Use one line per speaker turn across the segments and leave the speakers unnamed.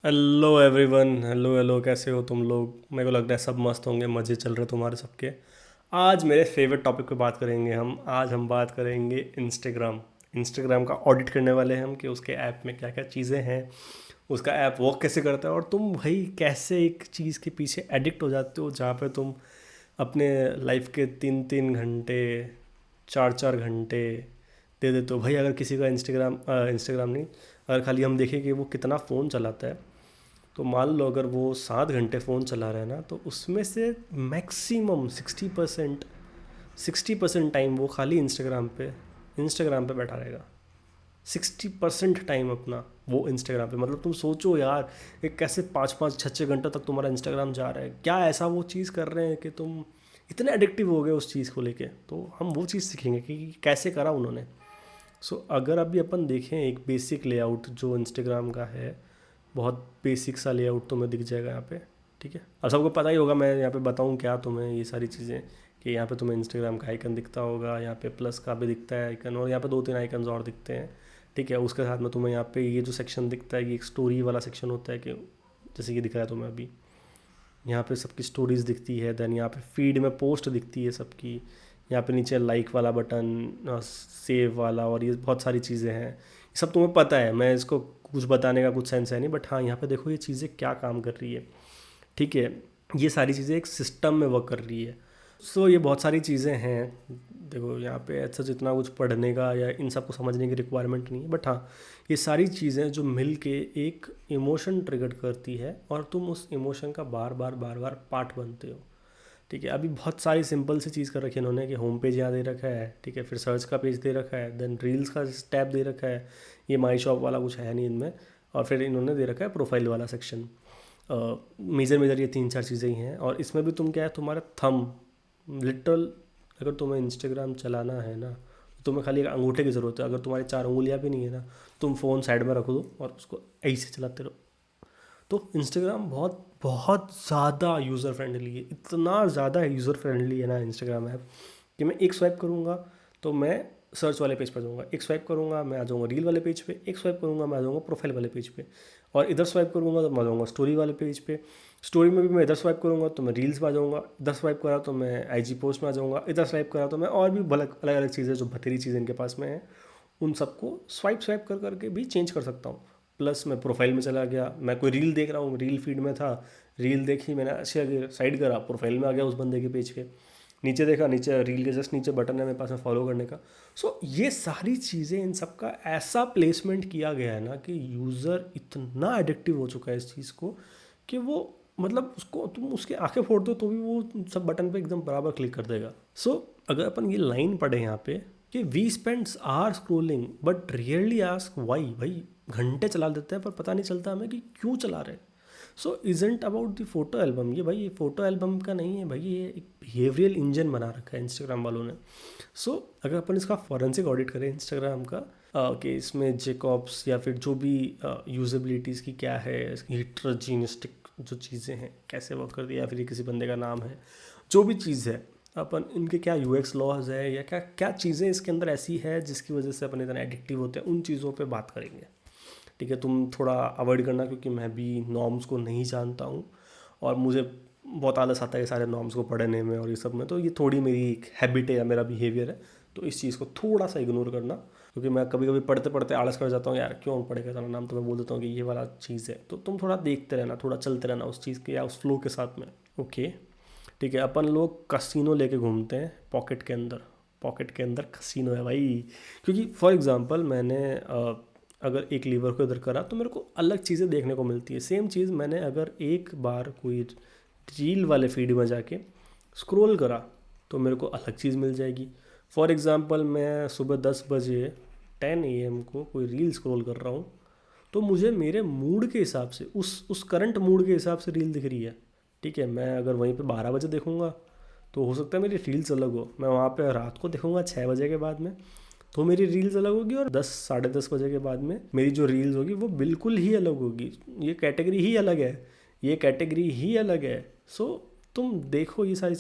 Hello everyone, hello hello, कैसे हो तुम लोग। मेरे को लग रहा है सब मस्त होंगे, मज़े चल रहे तुम्हारे सबके। आज मेरे फेवरेट टॉपिक पे बात करेंगे हम। आज हम बात करेंगे इंस्टाग्राम। इंस्टाग्राम का ऑडिट करने वाले हैं हम कि उसके ऐप में क्या क्या चीज़ें हैं, उसका ऐप वर्क कैसे करता है, और तुम भाई कैसे एक चीज़ के पीछे एडिक्ट हो जाते हो जहाँ पे तुम अपने लाइफ के 3-3 घंटे, 4-4 घंटे दे देते हो। भाई अगर किसी का इंस्टाग्राम नहीं, अगर खाली हम देखें कि वो कितना फ़ोन चलाता है, तो मान लो अगर वो 7 घंटे फ़ोन चला रहा है ना, तो उसमें से मैक्सिमम 60% टाइम वो खाली इंस्टाग्राम पे बैठा रहेगा। 60% टाइम अपना वो इंस्टाग्राम पे। मतलब तुम सोचो यार, एक कैसे 5-5 6-6 घंटा तक तुम्हारा इंस्टाग्राम जा रहा है। क्या ऐसा वो चीज़ कर रहे हैं कि तुम इतने एडिक्टिव हो गए उस चीज़ को लेके। तो हम वो चीज़ सीखेंगे कि कैसे करा उन्होंने। अगर अभी अपन देखें एक बेसिक लेआउट जो इंस्टाग्राम का है, बहुत बेसिक सा लेआउट तुम्हें दिख जाएगा यहाँ पे। ठीक है, अब सबको पता ही होगा, मैं यहाँ पे बताऊँ क्या तुम्हें ये सारी चीज़ें, कि यहाँ पे तुम्हें इंस्टाग्राम का आइकन दिखता होगा, यहाँ पे प्लस का भी दिखता है आइकन, और यहाँ पे 2-3 आइकन्स और दिखते हैं। ठीक है, उसके साथ में तुम्हें यहाँ पे ये जो सेक्शन दिखता है, ये एक स्टोरी वाला सेक्शन होता है, कि जैसे कि दिख रहा है तुम्हें अभी, यहाँ पे सबकी स्टोरीज दिखती है। देन यहाँ पे फीड में पोस्ट दिखती है सबकी। यहाँ पे नीचे लाइक वाला बटन, सेव वाला, और ये बहुत सारी चीज़ें हैं। ये सब तुम्हें पता है, मैं इसको कुछ बताने का कुछ सेंस है नहीं, बट हाँ यहाँ पे देखो ये चीज़ें क्या काम कर रही है। ठीक है, ये सारी चीज़ें एक सिस्टम में वर्क कर रही है। ये बहुत सारी चीज़ें हैं। देखो यहाँ पे ऐसा जितना कुछ पढ़ने का या इन सब को समझने की रिक्वायरमेंट नहीं है, बट हाँ ये सारी चीज़ें जो मिल के एक इमोशन ट्रिगर करती है, और तुम उस इमोशन का बार बार पार्ट बनते हो। ठीक है, अभी बहुत सारी सिंपल सी चीज़ कर रखी है इन्होंने, कि होम पेज यहाँ दे रखा है। ठीक है, फिर सर्च का पेज दे रखा है, देन रील्स का टैब दे रखा है। ये माई शॉप वाला कुछ है नहीं इनमें। और फिर इन्होंने दे रखा है प्रोफाइल वाला सेक्शन। मेजर मेजर ये 3-4 चीज़ें ही हैं। और इसमें भी तुम क्या है, तुम्हारा थम लिटरल, अगर तुम्हें इंस्टाग्राम चलाना है ना, तो तुम्हें खाली एक अंगूठे की ज़रूरत है। अगर तुम्हारी 4 उंगलियाँ भी नहीं है ना, तुम फ़ोन साइड में रख दो और उसको ऐसे चलाते रहो। तो इंस्टाग्राम बहुत बहुत ज़्यादा यूज़र फ्रेंडली है। इतना ज़्यादा यूज़र फ्रेंडली है ना इंस्टाग्राम ऐप, कि मैं एक स्वाइप करूँगा तो मैं सर्च वाले पेज पर जाऊँगा, एक स्वाइप करूँगा मैं आ जाऊँगा रील वाले पेज पे, एक स्वाइप करूँगा मैं आ जाऊँगा प्रोफाइल वाले पेज पे, और इधर स्वाइप करूँगा तो मैं आ जाऊँगा स्टोरी वाले पेज पे। स्टोरी में भी मैं इधर स्वाइप करूँगा तो मैं रील्स में आ जाऊँगा, इधर स्वाइप करा तो मैं आईजी पोस्ट में आ जाऊँगा, इधर स्वाइप करा तो मैं और भी अलग अलग अलग चीज़ें जो बतेरी चीज़ें इनके पास में है, उन सबको स्वाइप स्वाइप कर करके भी चेंज कर सकता हूँ। प्लस मैं प्रोफाइल में चला गया, मैं कोई रील देख रहा हूँ, रील फीड में था, रील देखी मैंने, अच्छे आगे साइड करा, प्रोफाइल में आ गया उस बंदे के पेज के। नीचे देखा, नीचे रील के जस्ट नीचे बटन है मेरे पास में फॉलो करने का। ये सारी चीज़ें, इन सब का ऐसा प्लेसमेंट किया गया है ना, कि यूज़र इतना एडिक्टिव हो चुका है इस चीज़ को, कि वो मतलब उसको तुम उसके आंखें फोड़ दो तो भी वो सब बटन पे एकदम बराबर क्लिक कर देगा। अगर अपन ये लाइन पढ़े यहाँ पे, कि we spends hour scrolling but rarely ask why. भाई घंटे चला देते हैं पर पता नहीं चलता हमें कि क्यों चला रहे हैं। Isn't about the photo album. ये भाई ये फ़ोटो एल्बम का नहीं है भाई, ये एक बिहेवियरल इंजन बना रखा है इंस्टाग्राम वालों ने। अगर अपन इसका फॉरेंसिक ऑडिट करें इंस्टाग्राम का, कि इसमें जेकॉब्स या फिर जो भी यूजेबिलिटीज़ की क्या है, हिट्रोजीनिस्टिक जो चीज़ें हैं कैसे वर्क कर दिया, या फिर ये किसी बंदे का नाम है, जो भी चीज़ है, अपन इनके क्या यूएक्स लॉज है, या क्या क्या चीज़ें इसके अंदर ऐसी है जिसकी वजह से अपन इतना एडिक्टिव होते हैं, उन चीज़ों पे बात करेंगे। ठीक है, तुम थोड़ा अवॉइड करना, क्योंकि मैं भी नॉर्म्स को नहीं जानता हूँ, और मुझे बहुत आलस आता है सारे नॉर्म्स को पढ़ने में और ये सब में। तो ये थोड़ी मेरी एक हैबिट है या मेरा बिहेवियर है, तो इस चीज़ को थोड़ा सा इग्नोर करना। क्योंकि मैं कभी कभी पढ़ते पढ़ते आलस कर जाता हूँ, यार क्यों पढ़ेगा इतना नाम, तो मैं बोल देता हूँ कि ये वाला चीज़ है। तो तुम थोड़ा देखते रहना, थोड़ा चलते रहना उस चीज़ के या उस फ्लो के साथ में। ओके, ठीक है। अपन लोग कसिनो लेके घूमते हैं पॉकेट के अंदर। पॉकेट के अंदर कसिनो है भाई। क्योंकि फॉर एग्जांपल मैंने अगर एक लीवर को इधर करा तो मेरे को अलग चीज़ें देखने को मिलती है। सेम चीज़ मैंने अगर एक बार कोई रील वाले फीड में जाके स्क्रॉल करा तो मेरे को अलग चीज़ मिल जाएगी। फॉर एग्ज़ाम्पल मैं सुबह 10 बजे 10 AM को कोई रील स्क्रॉल कर रहा हूँ, तो मुझे मेरे मूड के हिसाब से उस करंट मूड के हिसाब से रील दिख रही है। ठीक है, मैं अगर वहीं पे 12 बजे देखूँगा तो हो सकता है मेरी रील्स अलग हो। मैं वहाँ पे रात को देखूँगा 6 बजे के बाद में, तो मेरी रील्स अलग होगी, और 10 10:30 बजे के बाद में मेरी जो रील्स होगी वो बिल्कुल ही अलग होगी। ये कैटेगरी ही अलग है, ये कैटेगरी ही अलग है। तुम देखो ये सारी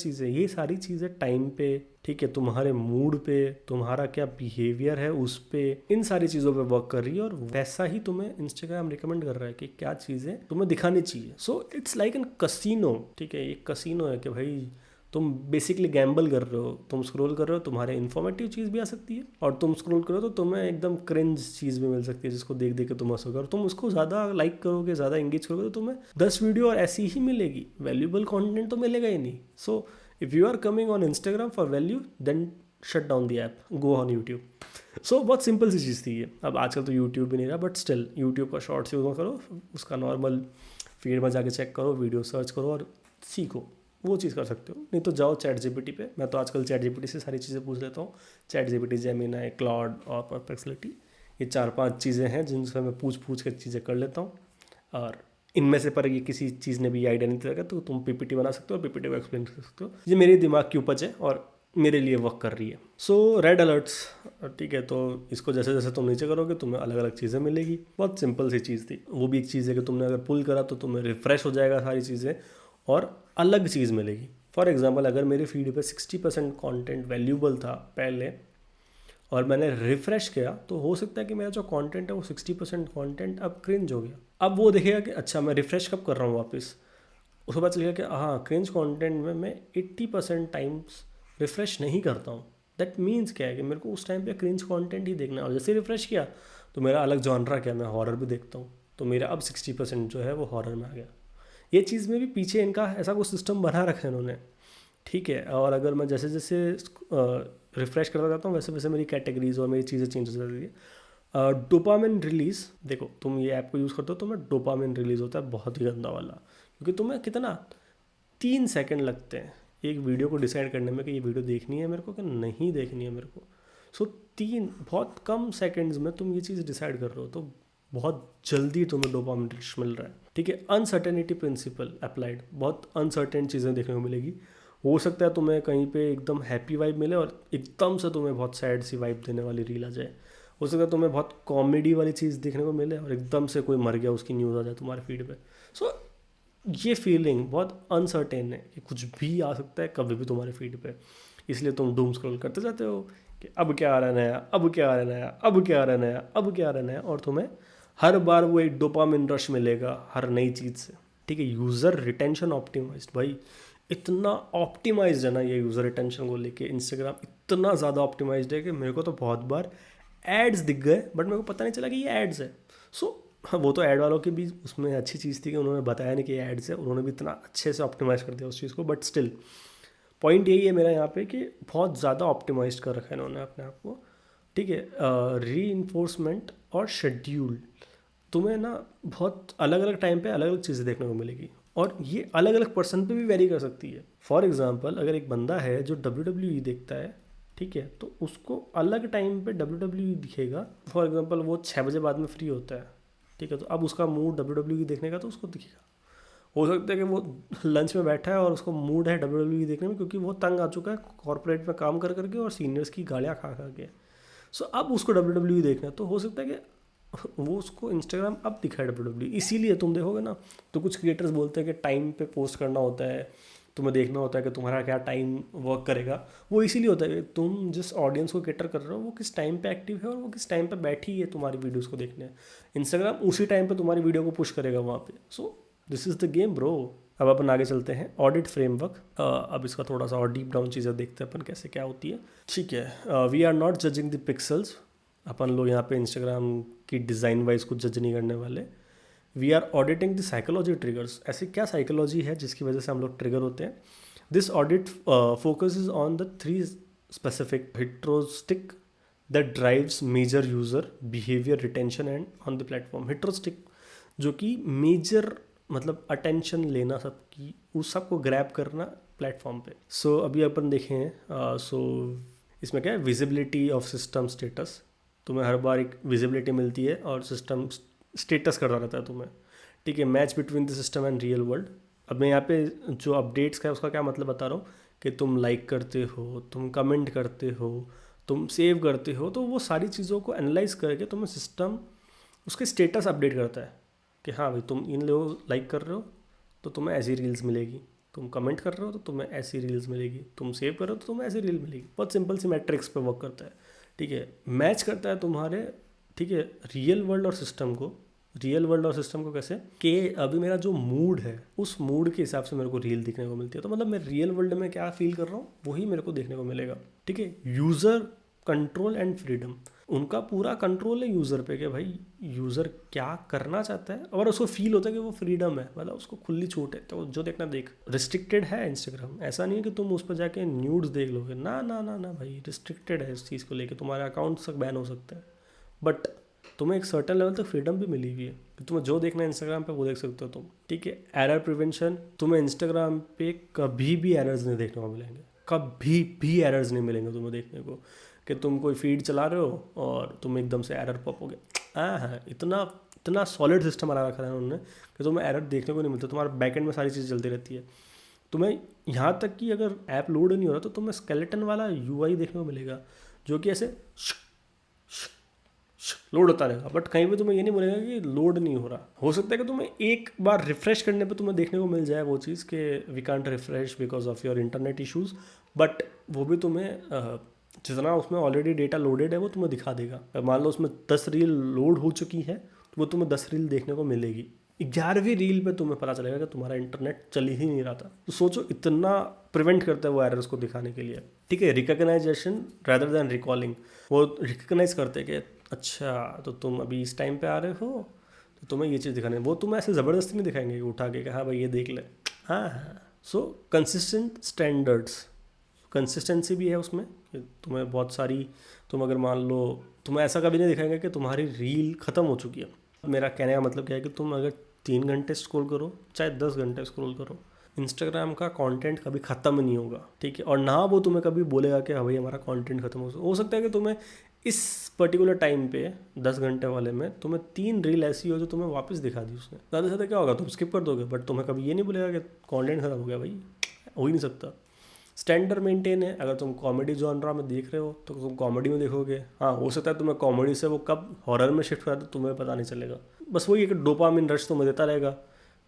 चीज़ें टाइम पे, ठीक है, तुम्हारे मूड पे, तुम्हारा क्या बिहेवियर है उस पे, इन सारी चीज़ों पे वर्क कर रही है और वैसा ही तुम्हें इंस्टाग्राम रिकमेंड कर रहा है कि क्या चीज़ें तुम्हें दिखानी चाहिए. So it's like an casino. ठीक है, एक कसिनो है कि भाई तुम बेसिकली गैम्बल कर रहे हो, तुम स्क्रॉल कर रहे हो, तुम्हारे इन्फॉर्मेटिव चीज़ भी आ सकती है और तुम स्क्रॉल करो तो तुम्हें एकदम क्रिंज चीज़ भी मिल सकती है जिसको देख देख के तुम हंसोगे और तुम उसको ज़्यादा लाइक करोगे, ज़्यादा एंगेज करोगे तो तुम्हें 10 वीडियो और ऐसी ही मिलेगी, वैल्यूबल कंटेंट तो मिलेगा ही नहीं. So if you are coming on Instagram for value then shut down the app, go on YouTube. So बहुत सिंपल सी चीज़ थी ये. अब आजकल तो यूट्यूब भी नहीं रहा बट स्टिल यूट्यूब का शॉर्ट्स यूज़ करो, उसका नॉर्मल फीड में जाके चेक करो, वीडियो सर्च करो और सीखो, वो चीज़ कर सकते हो. नहीं तो जाओ चैट जीपीटी पे. मैं तो आजकल चैट जीपीटी से सारी चीज़ें पूछ लेता हूँ. चैट जीपीटी, जेमिनी, क्लॉड और परप्लेक्सिटी, ये 4-5 चीज़ें हैं जिनसे मैं पूछ के चीज़ें कर लेता हूँ. और इनमें से पर ये किसी चीज़ ने भी आइडिया नहीं दिया तो तुम पीपीटी बना सकते हो और पीपीटी को एक्सप्लेन कर सकते हो. ये मेरे दिमाग की उपज है और मेरे लिए वर्क कर रही है. सो रेड अलर्ट्स, ठीक है, तो इसको जैसे जैसे तुम नीचे करोगे तुम्हें अलग अलग चीज़ें मिलेगी. बहुत सिंपल सी चीज़ थी. वो भी एक चीज़ है कि तुमने अगर पुल करा तो तुम्हें रिफ्रेश हो जाएगा सारी चीज़ें और अलग चीज़ मिलेगी. फॉर एग्जांपल, अगर मेरे फीड पे 60% कंटेंट वैल्यूबल था पहले और मैंने रिफ़्रेश किया तो हो सकता है कि मेरा जो कंटेंट है वो 60% कंटेंट अब क्रिंज हो गया. अब वो देखेगा कि अच्छा मैं रिफ़्रेश कब कर रहा हूँ वापस, उसके बाद चलेगा कि हाँ क्रिंज कंटेंट में मैं 80% टाइम्स रिफ़्रेश नहीं करता हूँ. दैट मीन्स क्या है कि मेरे को उस टाइम पे क्रिंज कंटेंट ही देखना है. और जैसे रिफ़्रेश किया तो मेरा अलग जॉनरा क्या, मैं हॉरर भी देखता हूँ, तो मेरा अब 60% जो है वो हॉरर में आ गया. ये चीज़ में भी पीछे इनका ऐसा कुछ सिस्टम बना रखा है इन्होंने, ठीक है. और अगर मैं जैसे जैसे रिफ़्रेश करता जाता हूँ वैसे वैसे मेरी कैटेगरीज और मेरी चीज़ें चेंज हो जाती है. डोपामिन रिलीज़, देखो तुम ये ऐप को यूज़ करते हो तो मैं डोपामिन रिलीज़ होता है बहुत ही गंदा वाला, क्योंकि तुम्हें कितना 3 सेकंड लगते हैं एक वीडियो को डिसाइड करने में कि ये वीडियो देखनी है मेरे को कि नहीं देखनी है मेरे को. सो 3 बहुत कम सेकंड्स में तुम ये चीज़ डिसाइड कर रहे हो तो बहुत जल्दी तुम्हें डोपामिन रश मिल रहा है. ठीक है, अनसर्टेनिटी प्रिंसिपल अप्लाइड, बहुत अनसर्टेन चीज़ें देखने को मिलेगी. हो सकता है तुम्हें कहीं पे एकदम हैप्पी वाइब मिले और एकदम से तुम्हें बहुत सैड सी वाइब देने वाली रील आ जाए. हो सकता है तुम्हें बहुत कॉमेडी वाली चीज़ देखने को मिले और एकदम से कोई मर गया उसकी न्यूज़ आ जाए तुम्हारे फीड पे. सो ये फीलिंग बहुत अनसर्टेन है कि कुछ भी आ सकता है कभी भी तुम्हारे फीड पे. इसलिए तुम डूम स्क्रॉल करते जाते हो कि अब क्या आ रहा है नया, अब क्या आ रहा है नया, अब क्या आ रहा है नया, अब क्या आ रहा है नया, और तुम्हें हर बार वो एक डोपामिन रश मिलेगा हर नई चीज़ से. ठीक है, यूज़र रिटेंशन ऑप्टिमाइज्ड, भाई इतना ऑप्टिमाइज्ड है ना ये यूज़र रिटेंशन को लेके. इंस्टाग्राम इतना ज़्यादा ऑप्टिमाइज्ड है कि मेरे को तो बहुत बार एड्स दिख गए बट मेरे को पता नहीं चला कि ये एड्स है. सो वो तो ऐड वालों की भी उसमें अच्छी चीज़ थी कि उन्होंने बताया नहीं कि ये एड्स है, उन्होंने भी इतना अच्छे से ऑप्टिमाइज़ कर दिया उस चीज़ को. बट स्टिल पॉइंट यही है मेरा यहाँ पे कि बहुत ज़्यादा ऑप्टिमाइज कर रखा है इन्होंने अपने आप को. ठीक है, री और शेड्यूल, तुम्हें ना बहुत अलग अलग टाइम पे अलग अलग चीज़ें देखने को मिलेगी और ये अलग अलग पर्सन पे भी वेरी कर सकती है. फॉर एग्जांपल, अगर एक बंदा है जो WWE देखता है, ठीक है, तो उसको अलग टाइम पे WWE दिखेगा. फॉर एग्जांपल वो 6 बजे बाद में फ्री होता है, ठीक है, तो अब उसका मूड WWE देखने का तो उसको दिखेगा. हो सकता है कि वो लंच में बैठा है और उसको मूड है WWE देखने में क्योंकि वो तंग आ चुका है कॉर्पोरेट में काम कर करके और सीनियर्स की गालियाँ खा खा के. सो अब उसको WWE देखना है तो हो सकता है कि वो उसको इंस्टाग्राम अब दिखाए WWE. इसीलिए तुम देखोगे ना तो कुछ क्रिएटर्स बोलते हैं कि टाइम पे पोस्ट करना होता है, तुम्हें देखना होता है कि तुम्हारा क्या टाइम वर्क करेगा. वो इसीलिए होता है कि तुम जिस ऑडियंस को कैटर कर रहे हो वो किस टाइम पे एक्टिव है और वो किस टाइम पे बैठी है तुम्हारी वीडियोस को देखने. इंस्टाग्राम उसी टाइम पे तुम्हारी वीडियो को पुश करेगा वहाँ पे. So this is the game bro. अब अपन आगे चलते हैं ऑडिट फ्रेमवर्क. अब इसका थोड़ा सा और डीप डाउन चीज़ें देखते हैं अपन कैसे क्या होती है. ठीक है, we are not judging the pixels. अपन लोग यहाँ पे इंस्टाग्राम की डिज़ाइन वाइज कुछ जज नहीं करने वाले. We are auditing the psychology triggers. ऐसी क्या साइकोलॉजी है जिसकी वजह से हम लोग ट्रिगर होते हैं. This audit focuses on the 3 specific heuristic that drives major user behaviour retention and on the platform. Heuristic जो कि मेजर मतलब अटेंशन लेना सबकी, उस सबको ग्रैब करना प्लेटफॉर्म पे. सो अभी अपन देखें. सो इसमें क्या है, विजिबिलिटी ऑफ सिस्टम स्टेटस. तुम्हें हर बार एक विजिबिलिटी मिलती है और सिस्टम स्टेटस करता रहता है तुम्हें. ठीक है, match between the system and real world. अब मैं यहाँ पे जो अपडेट्स का है उसका क्या मतलब बता रहा हूँ कि तुम लाइक करते हो, तुम कमेंट करते हो, तुम सेव करते हो, तो वो सारी चीज़ों को एनालाइज करके तुम्हें सिस्टम उसके स्टेटस अपडेट करता है कि हाँ भाई तुम इन लोग लाइक कर रहे हो तो तुम्हें ऐसी रील्स मिलेगी, तुम कमेंट कर रहे हो तो तुम्हें ऐसी रील्स मिलेगी, तुम सेव कर रहे हो तो तुम्हें ऐसी रील मिलेगी। बहुत सिंपल सी मैट्रिक्स पे वर्क करता है, ठीक है, मैच करता है तुम्हारे, ठीक है, रियल वर्ल्ड और सिस्टम को। रियल वर्ल्ड और सिस्टम को कैसे कि अभी मेरा जो मूड है उस मूड के हिसाब से मेरे को रील दिखने को मिलती है, तो मतलब मैं रियल वर्ल्ड में क्या फील कर रहा हूँ वही मेरे को देखने को मिलेगा, ठीक है। यूज़र कंट्रोल एंड फ्रीडम, उनका पूरा कंट्रोल है यूज़र पे कि भाई यूज़र क्या करना चाहता है, और उसको फील होता है कि वो फ्रीडम है, मतलब उसको खुली छूट है, तो जो देखना देख। रिस्ट्रिक्टेड है इंस्टाग्राम, ऐसा नहीं है कि तुम उस पर जाके न्यूड्स देख लोगे, ना ना ना ना भाई, रिस्ट्रिक्टेड है इस चीज़ को लेके, तुम्हारे अकाउंट तक बैन हो सकता है। बट तुम्हें एक सर्टेन लेवल तक फ्रीडम भी मिली हुई है कि तुम्हें जो देखना है इंस्टाग्राम पे वो देख सकते हो तुम, ठीक है। एरर प्रिवेंशन, तुम्हें इंस्टाग्राम पे कभी भी एरर्स नहीं देखने को मिलेंगे, कभी भी एरर्स नहीं मिलेंगे तुम्हें देखने को, कि तुम कोई फीड चला रहे हो और तुम एकदम से एरर पॉप हो गया। हाँ, इतना इतना सॉलिड सिस्टम बना रखा है उन्होंने कि तुम्हें एरर देखने को नहीं मिलता, तुम्हारा बैकएंड में सारी चीज़ चलती रहती है। तुम्हें यहाँ तक कि अगर ऐप लोड नहीं हो रहा तो तुम्हें स्केलेटन वाला यूआई देखने को मिलेगा, जो कि ऐसे लोड होता रहेगा, बट कहीं पे तुम्हें ये नहीं बोलेगा कि लोड नहीं हो रहा। हो सकता है कि तुम्हें एक बार रिफ्रेश करने पे तुम्हें देखने को मिल जाए वो चीज़ कि we can't refresh because of your internet issues, but वो भी तुम्हें जितना उसमें ऑलरेडी डेटा लोडेड है वो तुम्हें दिखा देगा। मान लो उसमें 10 रील लोड हो चुकी है तो वो तुम्हें 10 रील देखने को मिलेगी। 11वीं रील पे तुम्हें पता चलेगा कि तुम्हारा इंटरनेट चल ही नहीं रहा था। तो सोचो इतना प्रिवेंट करता है वो एरर्स को दिखाने के लिए, ठीक है। रिकॉग्नाइजेशन रादर देन रिकॉलिंग, वो रिकॉग्नाइज करते हैं कि अच्छा तो तुम अभी इस टाइम पे आ रहे हो तो तुम्हें ये चीज़ दिखानी है, वो तुम्हें ऐसे ज़बरदस्ती नहीं दिखाएंगे उठा के कि हाँ भाई ये देख ले। हाँ, सो कंसिस्टेंट स्टैंडर्ड्स, कंसिस्टेंसी भी है उसमें कि तुम्हें बहुत सारी, तुम अगर मान लो तुम्हें ऐसा कभी नहीं दिखाएंगे कि तुम्हारी रील ख़त्म हो चुकी है। मेरा कहने का मतलब क्या है कि तुम अगर 3 घंटे स्क्रॉल करो चाहे 10 घंटे स्क्रॉल करो, इंस्टाग्राम का कंटेंट कभी ख़त्म नहीं होगा, ठीक है। और ना वो तुम्हें कभी बोलेगा कि हाँ भाई हमारा कंटेंट ख़त्म हो सकता है कि तुम्हें इस पर्टिकुलर टाइम पे 10 घंटे वाले में तुम्हें 3 रील ऐसी हो जो तुम्हें वापस दिखा दी उसने, ज़्यादा से ज़्यादा क्या होगा तुम स्किप कर दोगे, बट तुम्हें कभी ये नहीं बोलेगा कि कंटेंट ख़त्म हो गया, भाई हो ही नहीं सकता। स्टैंडर्ड मेंटेन है, अगर तुम कॉमेडी जॉनरा में देख रहे हो तो तुम कॉमेडी में देखोगे। हाँ, हो सकता है तुम्हें कॉमेडी से वो कब हॉरर में शिफ्ट हो जाए तो तुम्हें पता नहीं चलेगा, बस वही एक डोपामिन रश तुम्हें देता रहेगा।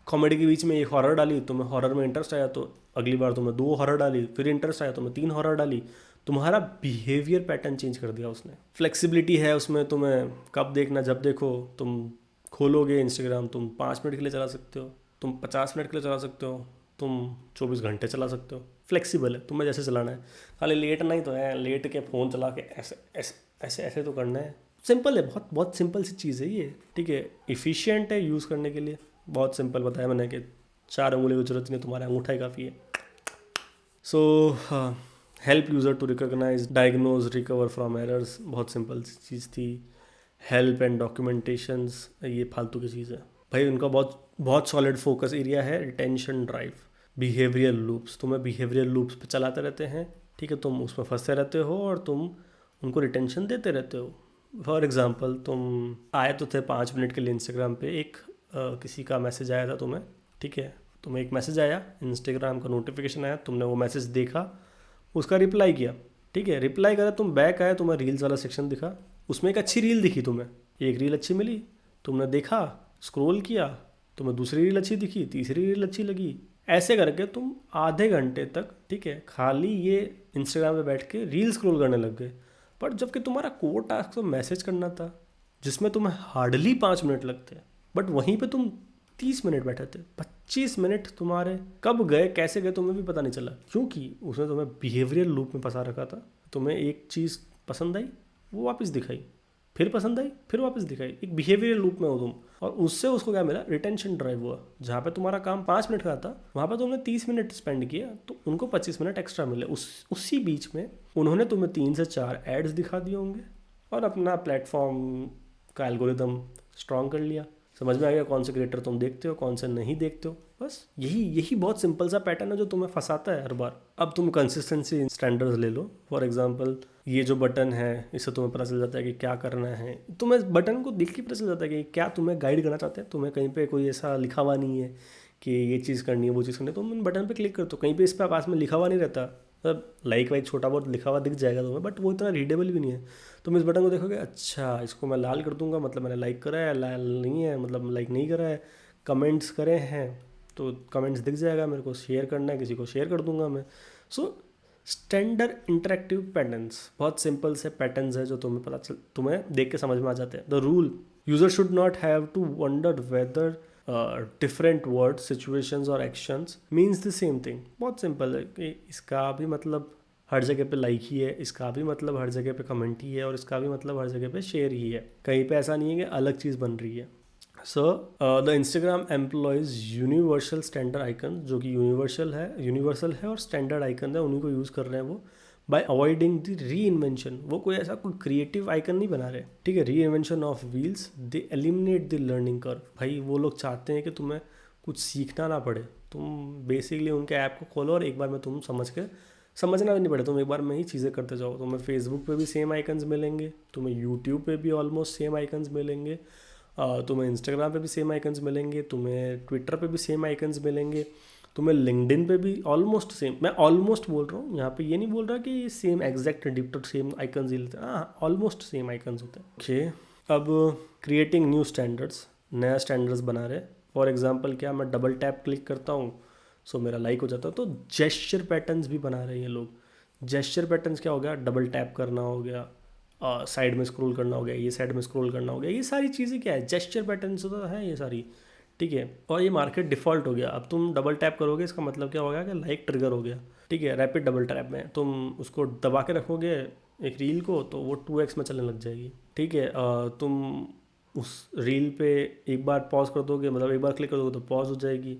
कॉमेडी के बीच में एक हॉरर डाली, तुम्हें हॉरर में इंटरेस्ट आया तो अगली बार तुम्हें 2 हॉरर डाली, फिर इंटरेस्ट आया तो तुम्हें 3 हॉरर डाली, तुम्हारा बिहेवियर पैटर्न चेंज कर दिया उसने। फ्लेक्सिबिलिटी है उसमें, तुम्हें कब देखना जब देखो, तुम खोलोगे इंस्टाग्राम तुम 5 मिनट के लिए चला सकते हो, तुम 50 मिनट के लिए चला सकते हो, तुम 24 घंटे चला सकते हो, फ्लेक्सिबल है, तुम्हें जैसे चलाना है। खाली लेट नहीं तो है, लेट के फ़ोन चला के ऐसे ऐसे ऐसे ऐसे तो करना है। सिंपल है, बहुत बहुत सिंपल सी चीज़ है ये, ठीक है। इफ़िशियंट है यूज़ करने के लिए, बहुत सिंपल बताया मैंने कि 4 उंगली की जरूरत नहीं, तुम्हारा अंगूठा ही काफ़ी है। So help user to recognize, diagnose, recover from errors, बहुत सिंपल सी चीज़ थी। हेल्प एंड डॉक्यूमेंटेशंस, ये फालतू की चीज़ है भाई। उनका बहुत बहुत सॉलिड फोकस एरिया है रिटेंशन ड्राइव। बिहेवियर लूप्स, तुम्हें बिहेवियर लूप्स पे चलाते रहते हैं, ठीक है, तुम उसमें फंसते रहते हो और तुम उनको रिटेंशन देते रहते हो। फॉर एग्ज़ाम्पल तुम आए तो थे 5 मिनट के लिए इंस्टाग्राम पे, एक किसी का मैसेज आया था तुम्हें, ठीक है, तुम्हें एक मैसेज आया, इंस्टाग्राम का नोटिफिकेशन आया, तुमने वो मैसेज देखा, उसका रिप्लाई किया, ठीक है। रिप्लाई करा, तुम बैक आए, तुम्हें रील्स वाला सेक्शन दिखा, उसमें एक अच्छी रील दिखी, तुम्हें एक रील अच्छी मिली, तुमने देखा, स्क्रॉल किया, तुम्हें दूसरी रील अच्छी दिखी, तीसरी रील अच्छी लगी, ऐसे करके तुम आधे घंटे तक, ठीक है, खाली ये इंस्टाग्राम पे बैठ के रील स्क्रॉल करने लग गए। पर जबकि तुम्हारा कोर टास्क तो मैसेज करना था जिसमें तुम्हें हार्डली 5 मिनट लगते, बट वहीं पे तुम 30 मिनट बैठे थे। 25 मिनट तुम्हारे कब गए कैसे गए तुम्हें भी पता नहीं चला, क्योंकि उसने तुम्हें बिहेवियर लूप में फंसा रखा था। तुम्हें एक चीज़ पसंद आई, वो वापस दिखाई, फिर पसंद आई, फिर वापस दिखाई, एक बिहेवियर लूप में हो तुम। और उससे उसको क्या मिला, रिटेंशन ड्राइव हुआ। जहाँ पे तुम्हारा काम 5 मिनट का था वहाँ पे तुमने 30 मिनट स्पेंड किया तो उनको 25 मिनट एक्स्ट्रा मिले। उसी बीच में उन्होंने तुम्हें 3 से 4 एड्स दिखा दिए होंगे और अपना प्लेटफॉर्म का एल्गोरिदम स्ट्रॉन्ग कर लिया। समझ में आ गया कौन से क्रिएटर तुम देखते हो, कौन से नहीं देखते हो। बस यही बहुत सिंपल सा पैटर्न है जो तुम्हें फंसाता है हर बार। अब तुम कंसिस्टेंसी स्टैंडर्ड्स ले लो। फॉर एग्जांपल ये जो बटन है इससे तुम्हें पता चल जाता है कि क्या करना है। तुम्हें बटन को देख के पता चल जाता है कि क्या तुम्हें गाइड करना चाहते हैं। तुम्हें कहीं पे कोई ऐसा लिखा हुआ नहीं है कि ये चीज़ करनी है वो चीज़ करनी है, तुम बटन पे क्लिक करते हो। कहीं पे इस पर पास में लिखा हुआ नहीं रहता, मतलब लाइक वाइक छोटा बहुत लिखा हुआ दिख जाएगा तुम्हें, बट वो इतना रीडेबल भी नहीं है। तुम इस बटन को देखोगे, अच्छा इसको मैं लाल कर दूंगा मतलब मैंने लाइक करा है, लाल नहीं है मतलब लाइक नहीं करा है, कमेंट्स करे हैं, तो कमेंट्स दिख जाएगा, मेरे को शेयर करना है किसी को शेयर कर दूंगा मैं। सो स्टैंडर्ड इंटरेक्टिव पैटर्न्स, बहुत सिंपल से पैटर्न्स है जो तुम्हें देख के समझ में आ जाते हैं। The rule, user should not have to wonder whether different words, situations और actions means the same thing. बहुत सिंपल है कि इसका भी मतलब हर जगह पे लाइक ही है, इसका भी मतलब हर जगह पे कमेंट ही है, और इसका भी मतलब हर जगह पे शेयर ही है। कहीं पे ऐसा नहीं है कि अलग चीज़ बन रही है। So the Instagram employees universal standard icon, जो कि यूनिवर्सल है और स्टैंडर्ड आइकन है, उन्हीं को यूज़ कर रहे हैं वो, बाय अवॉइडिंग द री इन्वेंशन। वो कोई ऐसा कोई क्रिएटिव आइकन नहीं बना रहे, ठीक है। री invention of wheels, they eliminate the learning curve. भाई वो लोग चाहते हैं कि तुम्हें कुछ सीखना ना पड़े, तुम बेसिकली उनके ऐप को खोलो और एक बार में तुम समझना भी नहीं पड़े, तुम एक बार में ही चीज़ें करते जाओ। तुम्हें फेसबुक पे भी सेम आइकन्स मिलेंगे, तुम्हें यूट्यूब पे भी ऑलमोस्ट सेम आइकन्स मिलेंगे, तुम्हें इंस्टाग्राम पे भी सेम आइकन्स मिलेंगे, तुम्हें ट्विटर पे भी सेम आइकन्स मिलेंगे, तुम्हें लिंक्डइन पे भी ऑलमोस्ट सेम। मैं ऑलमोस्ट बोल रहा हूँ यहाँ पे, ये नहीं बोल रहा कि सेम एग्जैक्ट डिप्टो सेम आइकन्स ही लेते हैं, हाँ ऑलमोस्ट सेम आइकन्स होते हैं। ओके, अब क्रिएटिंग न्यू स्टैंडर्ड्स, नया स्टैंडर्ड्स बना रहे। फॉर एग्जाम्पल क्या, मैं डबल टैप क्लिक करता हूँ सो मेरा लाइक हो जाता है। तो जेस्चर पैटर्न्स भी बना रहे हैं लोग। जेस्चर पैटर्न्स क्या हो गया, डबल टैप करना हो गया, साइड में स्क्रॉल करना हो गया, ये साइड में स्क्रॉल करना हो गया, ये सारी चीज़ें क्या है, जेस्चर पैटर्न्स तो है ये सारी, ठीक है। और ये मार्केट डिफ़ॉल्ट हो गया। अब तुम डबल टैप करोगे, इसका मतलब क्या होगा कि लाइक ट्रिगर हो गया, ठीक है। रैपिड डबल टैप में तुम उसको दबा के रखोगे एक रील को, तो वो 2x में चलने लग जाएगी, ठीक है। तुम उस रील पे एक बार पॉज कर दोगे, मतलब एक बार क्लिक कर दोगे तो पॉज हो जाएगी,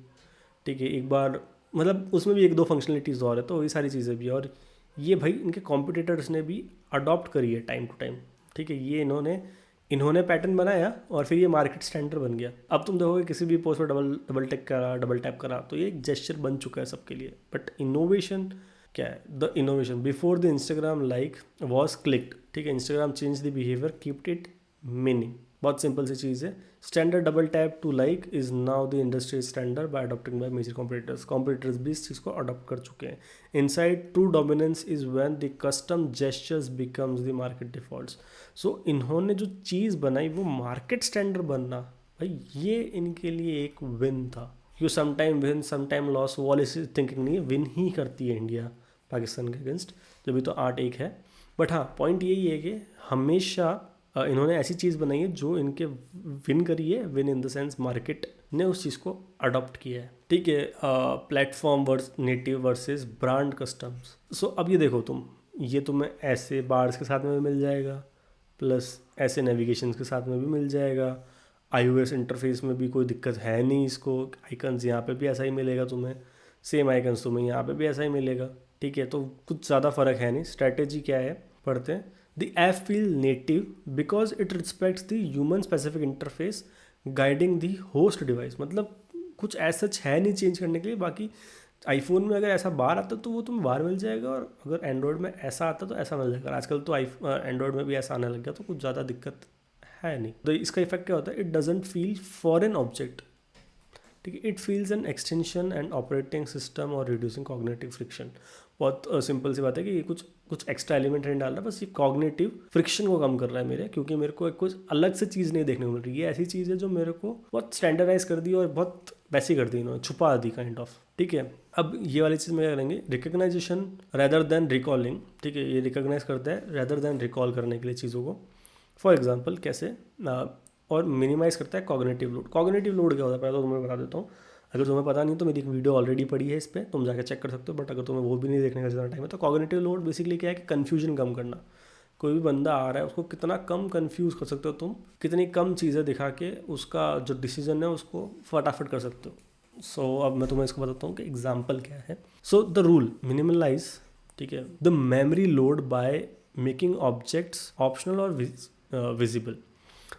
ठीक है। एक बार मतलब उसमें भी 1-2 फंक्शनलिटीज़ और है, तो ये सारी चीज़ें भी। और ये भाई इनके कॉम्पिटिटर्स ने भी अडॉप्ट करी है टाइम टू टाइम, ठीक है। ये इन्होंने पैटर्न बनाया और फिर ये मार्केट स्टैंडर्ड बन गया। अब तुम देखोगे किसी भी पोस्ट पर डबल टैप करा तो ये एक जेस्चर बन चुका है सबके लिए। बट इनोवेशन क्या है, the innovation before the Instagram like was clicked, ठीक है। Instagram change the behaviour, kept it meaning. बहुत सिंपल सी चीज़ है। Standard double tap to like is now the industry standard by adopting by major competitors भी इस चीज़ को अडॉप्ट कर चुके हैं। Inside true dominance is when the custom gestures becomes the market defaults. So इन्होंने जो चीज़ बनाई वो मार्केट स्टैंडर्ड बनना, भाई ये इनके लिए एक विन था। You sometime win sometime loss, वॉलिस थिंकिंग नहीं है, विन ही करती है इंडिया पाकिस्तान के अगेंस्ट, जब भी तो 8-1 है। बट हाँ पॉइंट यही है कि हमेशा इन्होंने ऐसी चीज़ बनाई है जो इनके विन करी है, win in the sense market ने उस चीज़ को अडॉप्ट किया है, ठीक है। Platform native versus brand customs. So अब ये देखो तुम, ये तुम्हें ऐसे बार्स के साथ में भी मिल जाएगा, प्लस ऐसे नेविगेशन के साथ में भी मिल जाएगा। iOS इंटरफेस में भी कोई दिक्कत है नहीं इसको, आइकन्स यहाँ पे भी ऐसा ही मिलेगा तुम्हें, सेम आइकन्स तुम्हें यहाँ पे भी ऐसा ही मिलेगा, ठीक है। तो कुछ ज़्यादा फ़र्क है नहीं। स्ट्रैटेजी क्या है, पढ़ते हैं। The app feel native because it respects the human specific interface guiding the host device। मतलब कुछ ऐसा है नहीं चेंज करने के लिए। बाकी आईफोन में अगर ऐसा बार आता तो वो तुम्हें बार मिल जाएगा, और अगर एंड्रॉयड में ऐसा आता तो ऐसा मिल जाएगा। आजकल तो एंड्रॉयड में भी ऐसा आने लग गया, तो कुछ ज़्यादा दिक्कत है नहीं। तो इसका इफेक्ट क्या होता है, it doesn't feel foreign object, ठीक है। It feels an extension and operating system और रिड्यूसिंग कॉग्निटिव फ्रिक्शन। बहुत सिंपल सी बात है कि ये कुछ एक्स्ट्रा एलिमेंट नहीं डाल रहा, बस ये कॉग्निटिव फ्रिक्शन को कम कर रहा है मेरे, क्योंकि मेरे को कुछ अलग से चीज़ नहीं देखने को मिल रही। ये ऐसी चीज़ है जो मेरे को बहुत स्टैंडर्डाइज कर दी और बहुत वैसी कर दी इन्होंने, छुपा दी काइंड ऑफ, ठीक है। अब ये वाली चीज़ में क्या करेंगे, रिकग्नाइजेशन रेदर देन रिकॉलिंग, ठीक है। ये रिकॉग्नाइज करता है रेदर देन रिकॉल करने के लिए चीज़ों को। फॉर एग्जाम्पल कैसे, और मिनिमाइज़ करता है कॉग्निटिव लोड। कॉग्निटिव लोड क्या होता है पहले तो तुम्हें बता देता हूँ, अगर तुम्हें पता नहीं तो मेरी एक वीडियो ऑलरेडी पड़ी है इस पर, तुम जाकर चेक कर सकते हो। बट अगर तुम्हें वो भी नहीं देखने का ज़्यादा टाइम है, तो कॉग्निटिव लोड बेसिकली क्या है कि कन्फ्यूजन कम करना। कोई भी बंदा आ रहा है उसको कितना कम कन्फ्यूज़ कर सकते हो तुम, कितनी कम चीज़ें दिखा के उसका जो डिसीजन है उसको फटाफट कर सकते हो। सो अब मैं तुम्हें इसको बताता हूँ कि एग्जाम्पल क्या है। सो द रूल मिनिमलाइज, ठीक है, the memory load by making objects optional और विजिबल।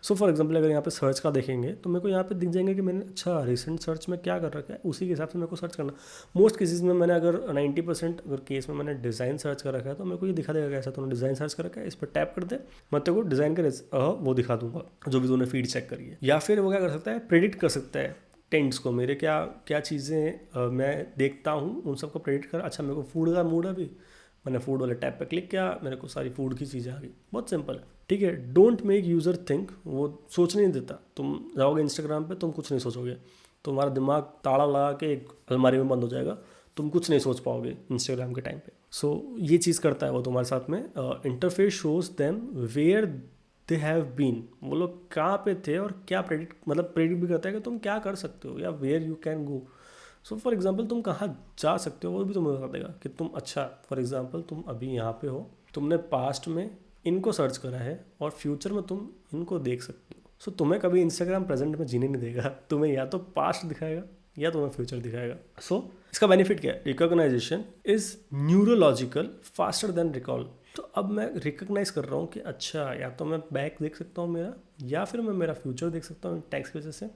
सो फॉर एग्जाम्पल अगर यहाँ पे सर्च का देखेंगे तो मेरे को यहाँ पे दिख जाएंगे कि मैंने अच्छा रिसेंट सर्च में क्या कर रखा है, उसी के हिसाब से मेरे को सर्च करना। मोस्ट केसेस में मैंने अगर 90% अगर केस में मैंने डिज़ाइन सर्च कर रखा है तो मेरे को ये दिखा देगा कैसा तूने डिज़ाइन सर्च कर रखा है, इस पर टैप कर दे, मैं तेरे को डिज़ाइन का वो दिखा दूंगा जो भी तूने फीड चेक करी है। या फिर वो क्या कर सकता है, प्रेडिक्ट कर सकता है टेंट्स को, मेरे क्या क्या चीज़ें मैं देखता हूँ उन सबको प्रेडिक्ट कर। अच्छा मेरे को फूड का मूड अभी, मैंने फूड वाले टैब पे क्लिक किया, मेरे को सारी फूड की चीज़ें आ गई। बहुत सिंपल है, ठीक है। डोंट मेक यूज़र थिंक, वो सोचने नहीं देता। तुम जाओगे इंस्टाग्राम पे तुम कुछ नहीं सोचोगे, तुम्हारा दिमाग ताला लगा के एक अलमारी में बंद हो जाएगा, तुम कुछ नहीं सोच पाओगे इंस्टाग्राम के टाइम पे। सो ये चीज़ करता है वो तुम्हारे साथ में। Interface shows them where they have been, वो लोग कहाँ पे थे और क्या प्रेडिक्ट भी करता है कि तुम क्या कर सकते हो या where you can go. So for example तुम कहाँ जा सकते हो वो भी तुम्हें बता देगा कि तुम, अच्छा फॉर एग्जाम्पल तुम अभी यहाँ पे हो, तुमने पास्ट में इनको सर्च करा है और फ्यूचर में तुम इनको देख सकते हो। सो तुम्हें कभी इंस्टाग्राम प्रेजेंट में जीने नहीं देगा, तुम्हें या तो पास्ट दिखाएगा या तुम्हें फ्यूचर दिखाएगा। सो इसका बेनिफिट क्या है? Recognization is neurological faster than recall. तो अब मैं रिकॉग्नाइज कर रहा हूँ कि अच्छा या तो मैं बैक देख सकता हूँ मेरा, या फिर मैं मेरा फ्यूचर देख सकता हूँ टैक्स की वजह से।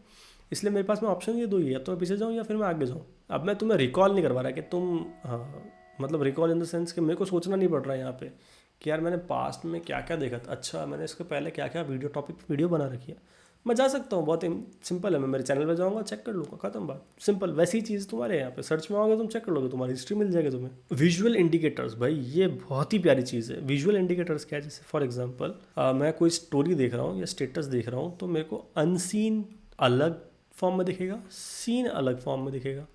इसलिए मेरे पास में ऑप्शन ये दो ही है, या तो मैं पीछे जाऊँ या फिर मैं आगे जाऊँ। अब मैं तुम्हें रिकॉल नहीं करवा रहा कि तुम, हाँ मतलब रिकॉल इन द सेंस कि मेरे को सोचना नहीं पड़ रहा है यहाँ पे कि यार मैंने पास्ट में क्या क्या देखा था, अच्छा मैंने इसके पहले क्या क्या वीडियो बना रखी है। मैं जा सकता हूँ, बहुत सिंपल है, मैं मेरे चैनल पे जाऊँगा, चेक कर लूँगा, खत्म बात, सिंपल। वैसी चीज़ तुम्हारे यहाँ पे सर्च में आओगे, तुम चेक कर लोगे, तुम्हारी हिस्ट्री मिल जाएगी तुम्हें। विजुअल इंडिकेटर्स, भाई ये बहुत ही प्यारी चीज़ है। विजुअल इंडिकेटर्स क्या है? जैसे फॉर एग्जांपल मैं कोई स्टोरी देख रहा हूँ या स्टेटस देख रहा हूँ, तो मेरे को अनसीन अलग फॉर्म में दिखेगा, सीन अलग फॉर्म में दिखेगा,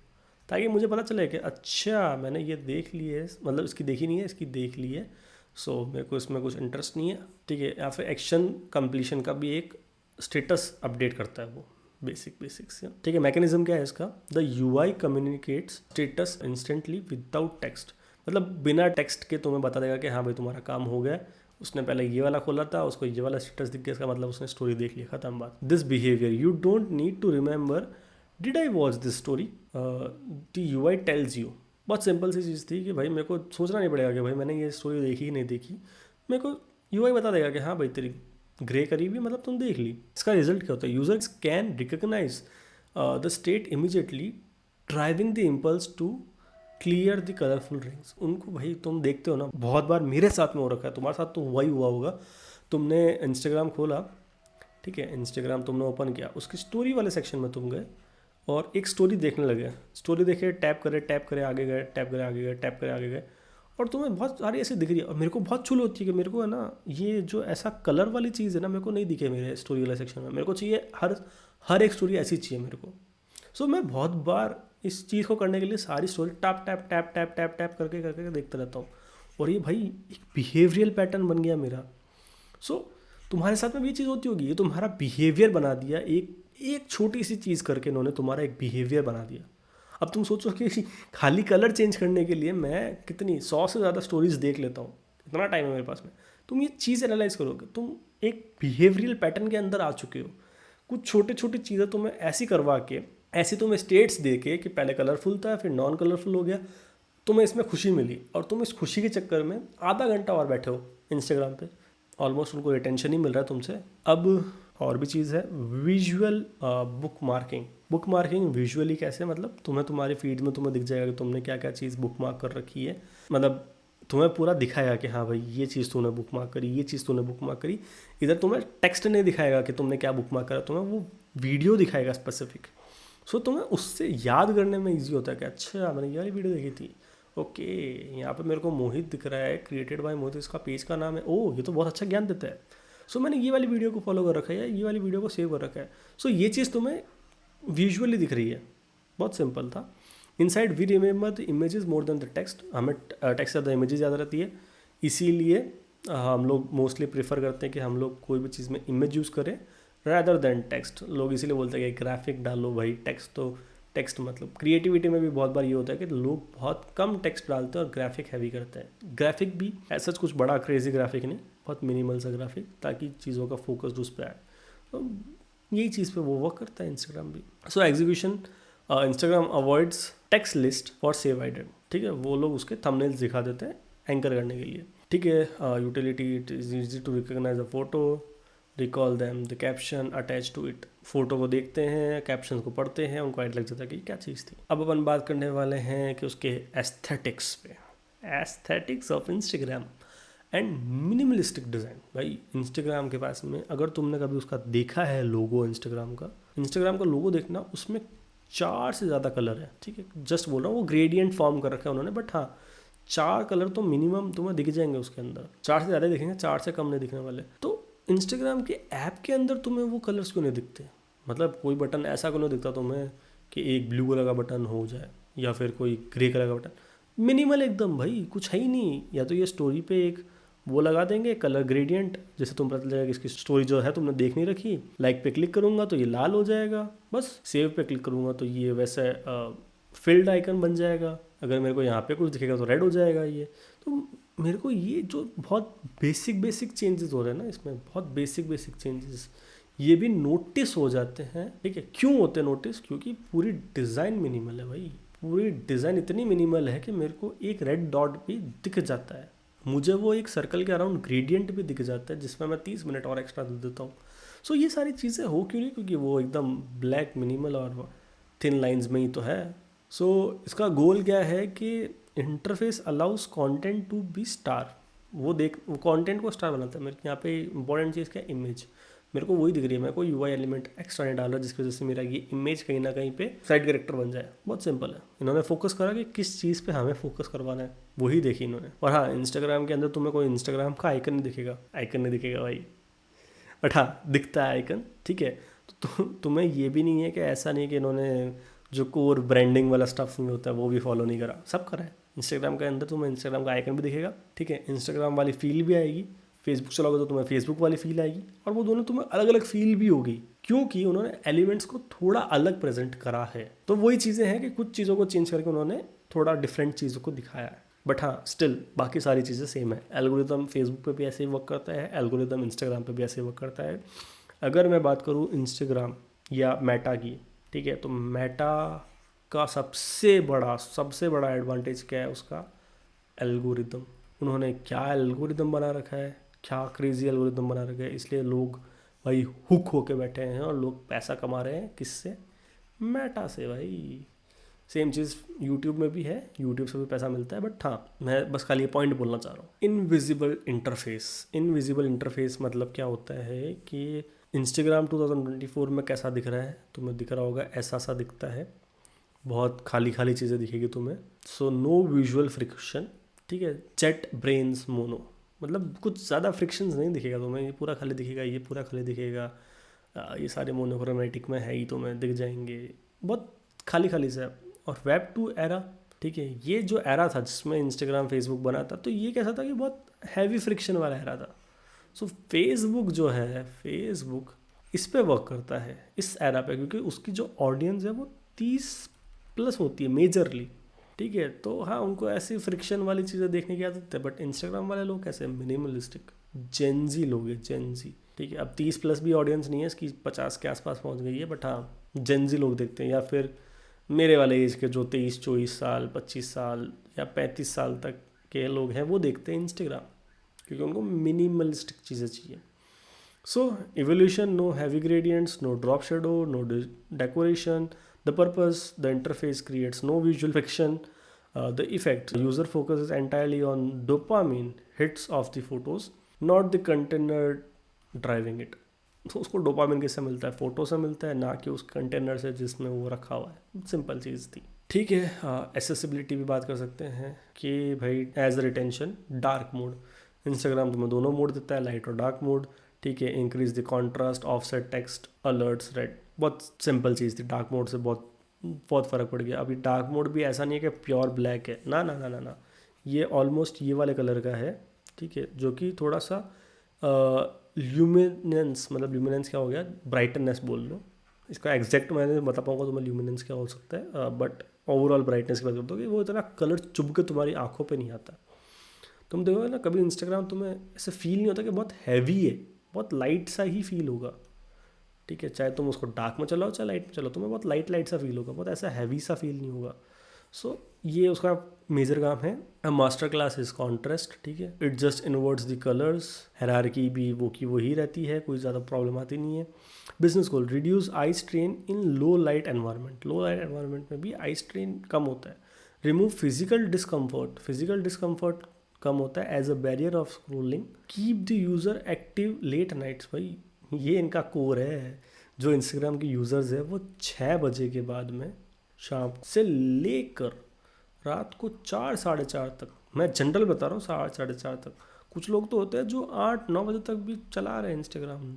ताकि मुझे पता चले कि अच्छा मैंने ये देख ली है, मतलब इसकी देखी नहीं है, इसकी देख ली है, सो मेरे को इसमें कुछ इंटरेस्ट नहीं है, ठीक है। या फिर एक्शन कंप्लीशन का भी एक स्टेटस अपडेट करता है वो, बेसिक्स, ठीक है। मैकेनिज्म क्या है इसका? The UI communicates status instantly without text, मतलब बिना टेक्स्ट के तुम्हें बता देगा कि हाँ भाई तुम्हारा काम हो गया। उसने पहले ये वाला खोला था, उसको ये वाला स्टेटस दिख गया, इसका मतलब उसने स्टोरी देख ली, खत्म बात। This behaviour you don't need to remember did I watch this story, the UI tells you. बहुत सिंपल सी चीज़ थी कि भाई मेरे को सोचना नहीं पड़ेगा कि भाई मैंने ये स्टोरी देखी कि नहीं देखी, मेरे को यूआई बता देगा कि हाँ भाई तेरी ग्रे करी हुई, मतलब तुम देख ली। इसका रिजल्ट क्या होता है? Users can recognize the state immediately, driving the impulse to clear the colourful rings. उनको, भाई तुम देखते हो ना, बहुत बार मेरे साथ में हो रखा है, तुम्हारे साथ तो वही हुआ होगा। तुमने इंस्टाग्राम खोला, ठीक है, इंस्टाग्राम तुमने ओपन किया, उसकी स्टोरी वाले सेक्शन में तुम गए और एक स्टोरी देखने लगे, स्टोरी देखे, टैप करे आगे गए, टैप करे आगे गए, टैप करे आगे गए, और तुम्हें बहुत सारी ऐसी दिख रही है। और मेरे को बहुत चुल होती है कि मेरे को है ना, ये जो ऐसा कलर वाली चीज़ है ना, मेरे को नहीं दिखे मेरे स्टोरी वाले सेक्शन में, मेरे को चाहिए हर एक स्टोरी ऐसी चाहिए मेरे को। सो मैं बहुत बार इस चीज़ को करने के लिए सारी story tap tap tap tap tap tap करके देखता रहता हूँ, और ये भाई एक बिहेवियरल पैटर्न बन गया मेरा। सो तुम्हारे साथ में भी ये चीज़ होती होगी, ये तुम्हारा बिहेवियर बना दिया, एक छोटी सी चीज़ करके इन्होंने तुम्हारा एक बिहेवियर बना दिया। अब तुम सोचो कि खाली कलर चेंज करने के लिए मैं कितनी 100 से ज़्यादा स्टोरीज देख लेता हूँ, इतना टाइम है मेरे पास में। तुम ये चीज़ एनालाइज करोगे, तुम एक बिहेवियरल पैटर्न के अंदर आ चुके हो। कुछ छोटी छोटी चीज़ें तुम्हें ऐसी करवा के, ऐसे तुम्हें स्टेट्स दे के कि पहले कलरफुल था फिर नॉन कलरफुल हो गया, तुम्हें इसमें खुशी मिली, और तुम इस खुशी के चक्कर में आधा घंटा और बैठे हो इंस्टाग्राम पे, ऑलमोस्ट उनको अटेंशन ही मिल रहा है तुमसे। अब और भी चीज़ है, विजुअल बुक मार्किंग विजुअली कैसे, मतलब तुम्हें तुम्हारी फीड में तुम्हें दिख जाएगा कि तुमने क्या क्या चीज़ बुक मार्क कर रखी है, मतलब तुम्हें पूरा दिखाएगा कि हाँ भाई ये चीज़ तूने बुक मार्क करी, ये चीज़ तूने बुक मार्क करी। इधर तुम्हें टेक्स्ट नहीं दिखाएगा कि तुमने क्या बुक मार्क करा, तुम्हें वो वीडियो दिखाएगा स्पेसिफिक। सो तुम्हें उससे याद करने में ईजी होता है कि अच्छा मैंने ये वाली वीडियो देखी थी, ओके यहाँ पे मेरे को मोहित दिख रहा है, क्रिएटेड बाय मोहित, इसका पेज का नाम है, ओह ये तो बहुत अच्छा ज्ञान देता है, सो मैंने ये वाली वीडियो को फॉलो कर रखा है, ये वाली वीडियो को सेव कर रखा है। सो ये चीज़ तुम्हें विजुअली दिख रही है, बहुत सिंपल था। Inside we remember the images more than the text, हमें टेक्स्ट ज़्यादा इमेजेस याद रहती है, इसीलिए हम लोग मोस्टली प्रेफर करते हैं कि हम लोग कोई भी चीज़ में इमेज यूज़ करें रैदर देन टेक्स्ट। लोग इसीलिए बोलते हैं कि ग्राफिक डालो भाई, टेक्स्ट मतलब क्रिएटिविटी में भी बहुत बार ये होता है कि लोग बहुत कम टेक्स्ट डालते हैं और ग्राफिक हैवी करते हैं। ग्राफिक भी ऐसा कुछ बड़ा क्रेजी ग्राफिक नहीं, बहुत मिनिमल सा ग्राफिक, ताकि चीज़ों का फोकस उस पर आए। तो यही चीज़ पे वो वर्क करता है इंस्टाग्राम भी। So execution, Instagram avoids text list for save idle, ठीक है, वो लोग उसके थंबनेल्स दिखा देते हैं एंकर करने के लिए, ठीक है। Utility, it is easy to recognize a photo, recall them the caption attach to it. Photo को देखते हैं, कैप्शन को पढ़ते हैं, उनको आइडिया लग जाता है कि क्या चीज़ थी। अब अपन बात करने वाले हैं कि उसके एस्थेटिक्स पे, aesthetics of Instagram and minimalistic design. भाई इंस्टाग्राम के पास में, अगर तुमने कभी उसका देखा है लोगो इंस्टाग्राम का लोगो देखना, उसमें 4 से ज़्यादा कलर है, ठीक है, जस्ट बोल रहा हूँ, वो ग्रेडियंट फॉर्म कर रखा है उन्होंने, बट हाँ 4 कलर तो मिनिमम तुम्हें दिख जाएंगे उसके अंदर, 4 से ज़्यादा दिखेंगे, 4 से कम नहीं दिखने वाले। तो इंस्टाग्राम के ऐप के अंदर तुम्हें वो कलर्स क्यों नहीं दिखते, मतलब कोई बटन ऐसा क्यों नहीं दिखता तुम्हें कि एक ब्लू कलर का बटन हो जाए या फिर कोई ग्रे कलर का बटन, मिनिमल एकदम भाई, कुछ है ही नहीं। या तो ये स्टोरी पे एक वो लगा देंगे कलर ग्रेडियंट, जैसे तुम पता चलेगा कि इसकी स्टोरी जो है तुमने देख नहीं रखी, लाइक पे क्लिक करूंगा तो ये लाल हो जाएगा, बस सेव पे क्लिक करूंगा तो ये वैसे फील्ड आइकन बन जाएगा, अगर मेरे को यहाँ पे कुछ दिखेगा तो रेड हो जाएगा ये। तो मेरे को ये जो बहुत बेसिक चेंजेस हो रहे हैं ना इसमें, बहुत बेसिक चेंजेस, ये भी नोटिस हो जाते हैं। ठीक है, क्यों होते हैं नोटिस? क्योंकि पूरी डिज़ाइन मिनिमल है भाई, पूरी डिज़ाइन इतनी मिनिमल है कि मेरे को एक रेड डॉट भी दिख जाता है, मुझे वो एक सर्कल के अराउंड ग्रेडियंट भी दिख जाता है जिसमें मैं 30 मिनट और एक्स्ट्रा दे देता हूँ। सो ये सारी चीज़ें हो क्यों नहीं? क्योंकि वो एकदम ब्लैक मिनिमल और थिन लाइंस में ही तो है। सो इसका गोल क्या है कि interface allows content to be star, वो कंटेंट को स्टार बनाता है। मेरे यहाँ पे इंपॉर्टेंट चीज़ क्या है? इमेज। मेरे को वही दिख रही है, मेरे को यूआई एलिमेंट एक्स्ट्रा नहीं डाल रहा जिसकी वजह से मेरा ये इमेज कहीं ना कहीं पे साइड कैरेक्टर बन जाए। बहुत सिंपल है, इन्होंने फोकस करा कि किस चीज़ पे हमें फोकस करवाना है, वही देखी इन्होंने। और हाँ, इंस्टाग्राम के अंदर तुम्हें कोई इंस्टाग्राम का आइकन नहीं दिखेगा भाई, बट हाँ दिखता है आइकन। ठीक है, तो तुम्हें ये भी नहीं है कि ऐसा नहीं कि इन्होंने जो कोर ब्रांडिंग वाला स्टफ नहीं होता है वो भी फॉलो नहीं करा, सब करा है। इंस्टाग्राम के अंदर तुम्हें इंस्टाग्राम का आइकन भी दिखेगा, ठीक है, इंस्टाग्राम वाली फील भी आएगी, फेसबुक चलाओगे तो तुम्हें फेसबुक वाली फील आएगी, और वो दोनों तुम्हें अलग अलग फील भी होगी क्योंकि उन्होंने एलिमेंट्स को थोड़ा अलग प्रेजेंट करा है। तो वही चीज़ें हैं कि कुछ चीज़ों को चेंज करके उन्होंने थोड़ा डिफरेंट चीज़ों को दिखाया है, बट हाँ स्टिल बाकी सारी चीज़ें सेम है। एल्गोरिदम फेसबुक पे भी ऐसे ही वर्क करता है, एल्गोरिदम इंस्टाग्राम पे भी ऐसे ही वर्क करता है। अगर मैं बात करूँ इंस्टाग्राम या मेटा की, ठीक है, तो मेटा का सबसे बड़ा एडवांटेज क्या है उसका? एल्गोरिदम। उन्होंने क्या एल्गोरिदम बना रखा है, क्या क्रेजी एल्गोरिदम बना रखा है, इसलिए लोग भाई हुक होके बैठे हैं और लोग पैसा कमा रहे हैं। किससे? मेटा से भाई। सेम चीज़ यूट्यूब में भी है, यूट्यूब से भी पैसा मिलता है, बट हाँ मैं बस खाली ये पॉइंट बोलना चाह रहा हूँ। इनविजिबल इंटरफेस मतलब क्या होता है कि इंस्टाग्राम 2024 में कैसा दिख रहा है? तुम्हें दिख रहा होगा ऐसा सा दिखता है, बहुत खाली चीज़ें दिखेगी तुम्हें। सो नो विजुअल फ्रिक्शन, ठीक है, जेट ब्रेन्स मोनो, मतलब कुछ ज़्यादा फ्रिक्शंस नहीं दिखेगा तुम्हें, ये पूरा खाली दिखेगा, ये पूरा खाली दिखेगा, ये सारे मोनोक्रोमेटिक में है ही, तुम्हें दिख जाएंगे, बहुत खाली से। और वेब 2 एरा, ठीक है, ये जो एरा था जिसमें इंस्टाग्राम फेसबुक बना था, तो ये कैसा था कि बहुत हैवी फ्रिक्शन वाला एरा था। सो फेसबुक जो है, फेसबुक इस पे वर्क करता है इस एरा पे, क्योंकि उसकी जो ऑडियंस है वो 30+ होती है मेजरली, ठीक है। तो हाँ उनको ऐसी फ्रिक्शन वाली चीज़ें देखने की आदत है, बट इंस्टाग्राम वाले लोग कैसे मिनिमलिस्टिक जेनजी लोग हैं, जेनजी, ठीक है। अब 30+ भी ऑडियंस नहीं है इसकी, 50 के आसपास पहुंच गई है, बट हाँ जेनजी लोग देखते हैं, या फिर मेरे वाले एज के जो 23-24 साल 25 साल या 35 साल तक के लोग हैं वो देखते हैं इंस्टाग्राम, क्योंकि उनको मिनिमलिस्टिक चीज़ें चाहिए। सो evolution, no heavy gradients, no drop shadow, no decoration. The purpose, the interface creates no visual friction. The effect, user focuses entirely on dopamine hits of the photos, not the container driving it. तो उसको dopamine किससे मिलता है? Photo से मिलता है, ना कि उस कंटेनर से जिसमें वो रखा हुआ है। सिंपल चीज़ थी, ठीक है। एसेसिबिलिटी भी बात कर सकते हैं कि भाई as retention, dark mode, Instagram तुम्हें दोनों मोड देता है, लाइट और डार्क मोड, ठीक है। Increase the contrast, offset text, alerts, red, बहुत सिंपल चीज़ थी। डार्क मोड से बहुत फ़र्क पड़ गया। अभी डार्क मोड भी ऐसा नहीं है कि प्योर ब्लैक है, ना ना ना ना ना, ये ऑलमोस्ट ये वाले कलर का है, ठीक है, जो कि थोड़ा सा ल्यूमिनेंस, मतलब ल्यूमिनेंस क्या हो गया, ब्राइटनेस बोल लो, इसका एग्जैक्ट मैं बता पाऊंगा तुम्हें ल्यूमिनेंस क्या हो सकता है, बट ओवरऑल ब्राइटनेस की बात करता हूँ कि वो इतना कलर चुभ के तुम्हारी आंखों पे नहीं आता। तुम देखोगे ना कभी इंस्टाग्राम, तुम्हें ऐसे फील नहीं होता कि बहुत हैवी है, बहुत लाइट सा ही फील होगा, ठीक है। चाहे तुम उसको डार्क में चलाओ चाहे लाइट में चलाओ, तुम्हें बहुत लाइट सा फील होगा, बहुत ऐसा हैवी सा फील नहीं होगा। सो ये उसका मेजर काम है। मास्टर क्लास इज कॉन्ट्रास्ट, ठीक है, it just inverts the colours, hierarchy भी वो की वही रहती है, कोई ज़्यादा प्रॉब्लम आती नहीं है। Business goal, reduce eye strain in low light environment, low light environment में भी आई स्ट्रेन कम होता है। रिमूव फिजिकल डिस्कम्फर्ट कम होता है as a barrier of scrolling. Keep the user active late nights, भाई ये इनका कोर है। जो इंस्टाग्राम के यूज़र्स है वो 6 बजे के बाद में शाम से लेकर रात को 4-4:30 तक, मैं जनरल बता रहा हूँ, 4-4:30 तक, कुछ लोग तो होते हैं जो 8-9 बजे तक भी चला रहे हैं इंस्टाग्राम,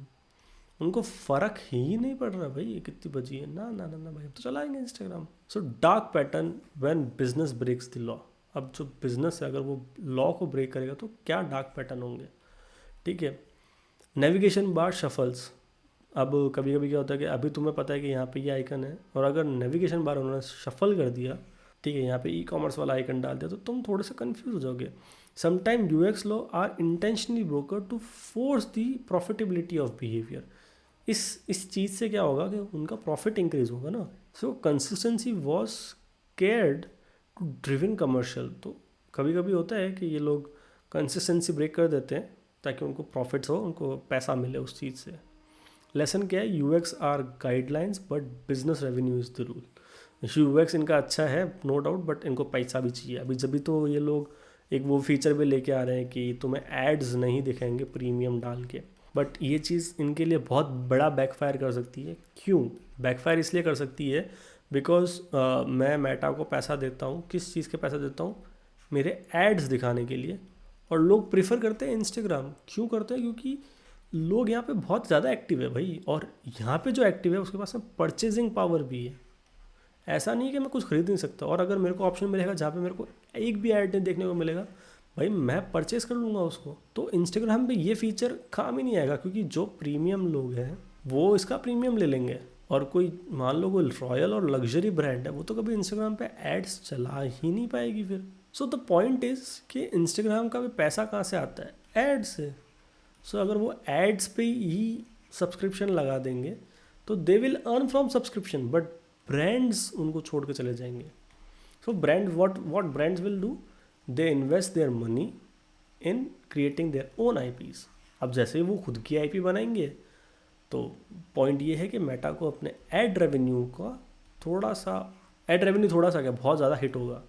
उनको फ़र्क ही नहीं पड़ रहा भाई ये कितनी बजी है, ना ना ना ना भाई, अब तो चलाएंगे Instagram. So dark pattern when business breaks the law. अब जो बिजनेस है अगर वो लॉ को ब्रेक करेगा तो क्या डार्क पैटर्न होंगे, ठीक है। Navigation bar shuffles. अब कभी कभी क्या होता है कि अभी तुम्हें पता है कि यहाँ पे ये आइकन है, और अगर नेविगेशन बार उन्होंने शफल कर दिया, ठीक है, यहाँ पे ई कॉमर्स वाला आइकन डाल दिया, तो तुम थोड़े से कंफ्यूज हो जाओगे। Sometime UX law are intentionally broker to force the profitability of behaviour. इस चीज़ से क्या होगा कि उनका प्रॉफिट इंक्रीज होगा ना। So consistency was cared to driven commercial. तो कभी कभी होता है कि ये लोग कंसिस्टेंसी ब्रेक कर देते हैं ताकि उनको प्रॉफिट्स हो, उनको पैसा मिले उस चीज़ से। लेसन क्या है, UX are guidelines but business revenue is the rule. UX इनका अच्छा है नो डाउट, बट इनको पैसा भी चाहिए। अभी जब भी तो ये लोग एक वो फीचर भी लेके आ रहे हैं कि तुम्हें एड्स नहीं दिखाएंगे प्रीमियम डाल के, बट ये चीज़ इनके लिए बहुत बड़ा बैकफायर कर सकती है। क्यों बैकफायर इसलिए कर सकती है, बिकॉज मैं मेटा को पैसा देता हूँ, किस चीज़ के पैसा देता हूँ, मेरे एड्स दिखाने के लिए, और लोग प्रेफर करते हैं इंस्टाग्राम। क्यों करते हैं, क्योंकि लोग यहाँ पे बहुत ज़्यादा एक्टिव है भाई, और यहाँ पे जो एक्टिव है उसके पास में परचेजिंग पावर भी है। ऐसा नहीं है कि मैं कुछ खरीद नहीं सकता, और अगर मेरे को ऑप्शन मिलेगा जहाँ पे मेरे को एक भी ऐड नहीं देखने को मिलेगा, भाई मैं परचेज़ कर लूँगा उसको। तो इंस्टाग्राम पे ये फीचर काम ही नहीं आएगा, क्योंकि जो प्रीमियम लोग हैं वो इसका प्रीमियम ले लेंगे, और कोई मान लो कोई रॉयल और लग्जरी ब्रांड है वो तो कभी इंस्टाग्राम पे एड्स चला ही नहीं पाएगी फिर। सो द पॉइंट इज़ कि इंस्टाग्राम का भी पैसा कहाँ से आता है, एड से। सो अगर वो एड्स पे ही सब्सक्रिप्शन लगा देंगे तो they will earn from subscription, but brands उनको छोड़ के चले जाएंगे। So brand what brands will do, they invest their money in creating their own IPs. अब जैसे ही वो खुद की आईपी बनाएंगे, तो पॉइंट ये है कि मेटा को अपने एड रेवेन्यू का थोड़ा सा क्या बहुत ज़्यादा हिट होगा,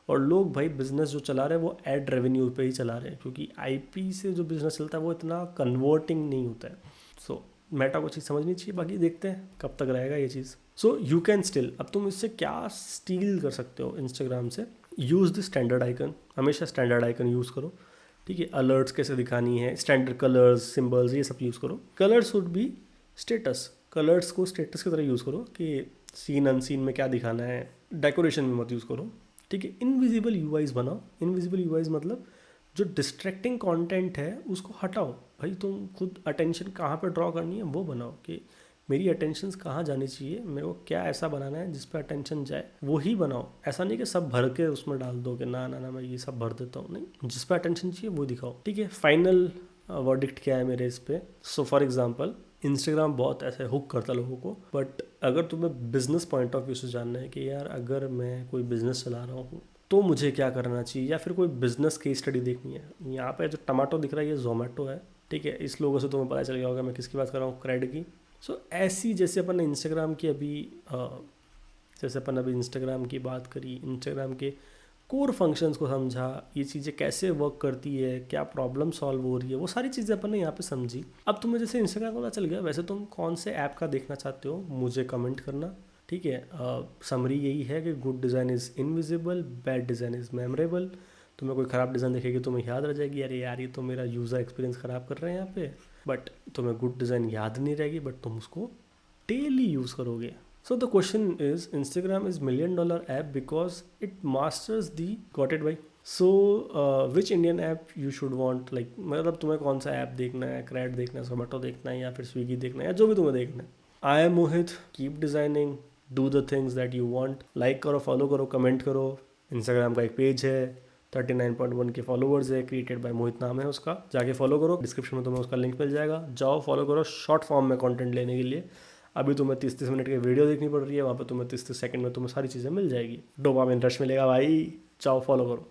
और लोग भाई बिजनेस जो चला रहे हैं वो एड रेवेन्यू पे ही चला रहे हैं, क्योंकि आईपी से जो बिजनेस चलता है वो इतना कन्वर्टिंग नहीं होता है। सो मेटा को चीज़ समझनी चाहिए, बाकी देखते हैं कब तक रहेगा ये चीज़। सो यू कैन स्टिल, अब तुम इससे क्या स्टील कर सकते हो इंस्टाग्राम से, यूज़ द स्टैंडर्ड आइकन, हमेशा स्टैंडर्ड आइकन यूज़ करो, ठीक है। अलर्ट्स कैसे दिखानी है, स्टैंडर्ड कलर्स, सिंबल्स, ये सब यूज़ करो। Colours would be status, colours को स्टेटस की तरह यूज़ करो कि सीन अनसीन में क्या दिखाना है। डेकोरेशन में मत यूज़ करो, ठीक है। इनविजिबल यूआईज बनाओ। इनविजिबल यूआईज मतलब जो डिस्ट्रैक्टिंग कंटेंट है उसको हटाओ। भाई तुम खुद अटेंशन कहाँ पे ड्रॉ करनी है वो बनाओ, कि मेरी अटेंशन कहाँ जानी चाहिए, मेरे को क्या ऐसा बनाना है जिस पे अटेंशन जाए, वो ही बनाओ। ऐसा नहीं कि सब भर के उसमें डाल दो कि ना ना ना मैं ये सब भर देता हूँ, नहीं, जिस पे अटेंशन चाहिए वो दिखाओ, ठीक है। फाइनल वर्डिक्ट क्या है मेरे इस पे, सो फॉर एग्जांपल इंस्टाग्राम बहुत ऐसे हुक करता है लोगों को, बट अगर तुम्हें बिजनेस पॉइंट ऑफ व्यू से जानना है कि यार अगर मैं कोई बिजनेस चला रहा हूँ तो मुझे क्या करना चाहिए, या फिर कोई बिजनेस केस स्टडी देखनी है, यहाँ पे जो टमाटो दिख रहा है ये जोमेटो है, ठीक है। इस लोगों से तुम्हें पता चल गया होगा मैं किसकी बात कर रहा हूँ, क्रेड की। सो ऐसी जैसे अपन ने इंस्टाग्राम की जैसे अपन अभी इंस्टाग्राम की बात करी, इंस्टाग्राम के कोर फंक्शंस को समझा, ये चीज़ें कैसे वर्क करती है, क्या प्रॉब्लम सॉल्व हो रही है, वो सारी चीज़ें अपन ने यहाँ पे समझी। अब तुम्हें जैसे इंस्टाग्राम का पता चल गया, वैसे तुम कौन से ऐप का देखना चाहते हो मुझे कमेंट करना, ठीक है। समरी यही है कि good design is invisible, bad design is memorable. तुम्हें कोई ख़राब डिज़ाइन देखेगी तुम्हें याद रह जाएगी, अरे यार ये तो मेरा यूज़र एक्सपीरियंस ख़राब कर रहे हैं यहाँ पे, बट तुम्हें गुड डिज़ाइन याद नहीं रहेगी, बट तुम उसको डेली यूज़ करोगे। So the question is, Instagram is $1 million app because it masters the, got it भाई। So which Indian app you should want, like मतलब तुम्हें कौन सा ऐप देखना है, क्रैड देखना है, जोमेटो देखना है, या फिर स्विगी देखना है, या जो भी तुम्हें देखना है। I am Mohit, keep designing, do the things that you want. Like करो, फॉलो करो, कमेंट करो। इंस्टाग्राम का एक पेज है, 39.1 के फॉलोवर्स है, क्रिएटेड बाय मोहित नाम है उसका, जाके फॉलो करो, डिस्क्रिप्शन में तुम्हें उसका लिंक मिल जाएगा, जाओ फॉलो करो शॉर्ट फॉर्म में कंटेंट लेने के लिए। अभी तुम्हें 30-30 मिनट की वीडियो देखनी पड़ रही है, वहाँ पे तुम्हें 30-30 सेकंड में तुम्हें सारी चीज़ें मिल जाएगी, डोपामिन रश मिलेगा भाई, जाओ फॉलो करो।